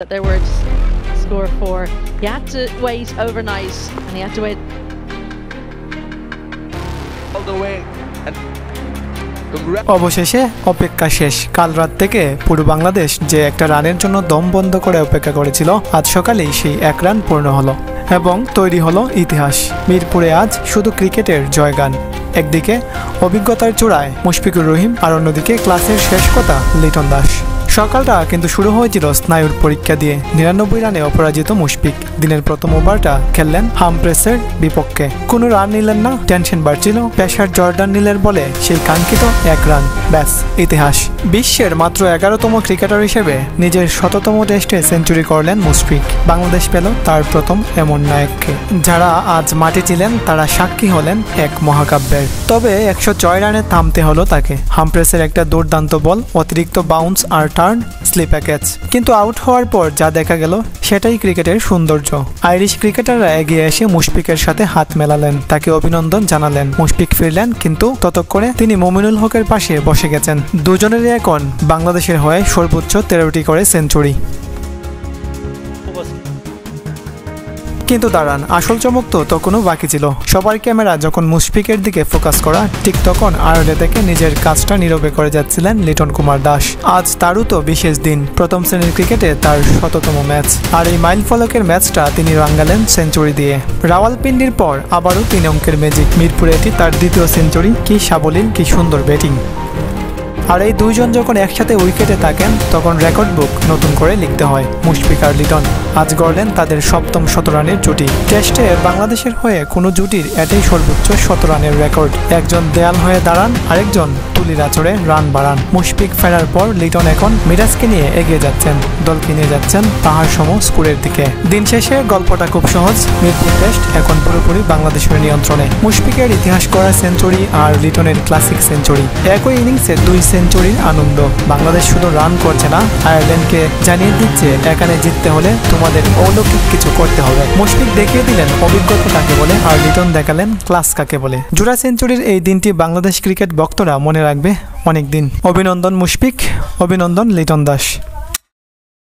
But there were just score four. He had to wait overnight and he had to wait all the way. অবশেষে অপেক্ষা শেষ। কাল রাত থেকে পুরো বাংলাদেশ যে একটা রানের জন্য দম বন্ধ করে অপেক্ষা করেছিল, আজ সকালেই সেই এক রান পূর্ণ হলো এবং তৈরি হলো ইতিহাস। মিরপুরে আজ শুধু ক্রিকেটের জয়গান। একদিকে অভিজ্ঞতার চূড়ায় মুশফিকুর রহিম, আর অন্যদিকে ক্লাসের শেষ কথা লিটন দাস। সকালটা কিন্তু শুরু হয়েছিল স্নায়ুর পরীক্ষা দিয়ে। 99 রানে অপরাজিত মুশফিক দিনের প্রথম ওভারটা খেললেন হামপ্রেসের বিপক্ষে। কোনো রান নিলেন না, টেনশন বাড়ছিল। পেসার জর্ডান নিলের বলে সেই কাঙ্ক্ষিত এক রান, ব্যাস ইতিহাস। বিশ্বের মাত্র 11তম ক্রিকেটার হিসেবে নিজের 100তম টেস্টে সেঞ্চুরি করলেন মুশফিক। বাংলাদেশ পেল তার প্রথম এমন নায়ককে। যারা আজ মাঠে ছিলেন তারা সাক্ষী হলেন এক মহাকাব্যের। তবে 106 রানে থামতে হলো তাকে। হামপ্রেসের একটা দুর্দান্ত বল, অতিরিক্ত বাউন্স আর টার্ন, স্লিপার ক্যাচ। কিন্তু আউট হওয়ার পর যা দেখা গেল সেটাই ক্রিকেটের সৌন্দর্য। আইরিশ ক্রিকেটাররা এগিয়ে এসে মুশফিকের সাথে হাত মেলালেন, তাকে অভিনন্দন জানালেন। মুশফিক ফিরলেন, কিন্তু ততক্ষণে তিনি মুমিনুল হকের পাশে বসে গেছেন। দুজনেরই এখন বাংলাদেশের হয়ে সর্বোচ্চ 13টি করে সেঞ্চুরি। কিন্তু দাঁড়ান, আসল চমক তো তখনও বাকি ছিল। সবার ক্যামেরা যখন মুশফিকের দিকে ফোকাস করা, ঠিক তখন আড়ালে থেকে নিজের কাজটা নীরবে করে যাচ্ছিলেন লিটন কুমার দাস। আজ তারও তো বিশেষ দিন, প্রথম শ্রেণীর ক্রিকেটে তার 100তম ম্যাচ। আর এই মাইল ফলকের ম্যাচটা তিনি রাঙ্গালেন সেঞ্চুরি দিয়ে। রাওয়ালপিন্ডির পর আবারও 3 অঙ্কের ম্যাজিক। মিরপুরে এটি তার দ্বিতীয় সেঞ্চুরি। কি সাবলীল, কি সুন্দর ব্যাটিং। আর এই দুইজন যখন একসাথে উইকেটে থাকেন তখন রেকর্ড বুক নতুন করে লিখতে হয়। মুশফিক আর লিটন আজ গড়লেন তাদের 7ম 100 রানের জুটি। টেস্টে বাংলাদেশের হয়ে কোনো জুটির এটাই সর্বোচ্চ 100 রানের রেকর্ড। একজন দেয়াল হয়ে দাঁড়ান, আরেকজন তুলির আঁচড়ে রান বাড়ান। মুশফিক ফেরার পর লিটন এখন মিরাজকে নিয়ে এগিয়ে যাচ্ছেন, দলকে নিয়ে যাচ্ছেন পাহাড় সম স্কোরের দিকে। দিন শেষে গল্পটা খুব সহজ। মিরপুর টেস্ট এখন পুরোপুরি বাংলাদেশের নিয়ন্ত্রণে। মুশফিকের ইতিহাস করা সেঞ্চুরি আর লিটনের ক্লাসিক সেঞ্চুরি, একই ইনিংসে 2 সেঞ্চুরির আনন্দ। বাংলাদেশ শুধু রান করছে না, আয়ারল্যান্ডকে জানিয়ে দিচ্ছে এখানে জিততে হলে তোমাদের অলৌকিক কিছু করতে হবে। মুশফিক দেখিয়ে দিলেন অভিজ্ঞতা কাকে বলে, আর লিটন দেখালেন ক্লাস কাকে বলে। জোড়া সেঞ্চুরির এই দিনটি বাংলাদেশ ক্রিকেট ভক্তরা মনে রাখবে অনেক দিন। অভিনন্দন মুশফিক, অভিনন্দন লিটন দাস।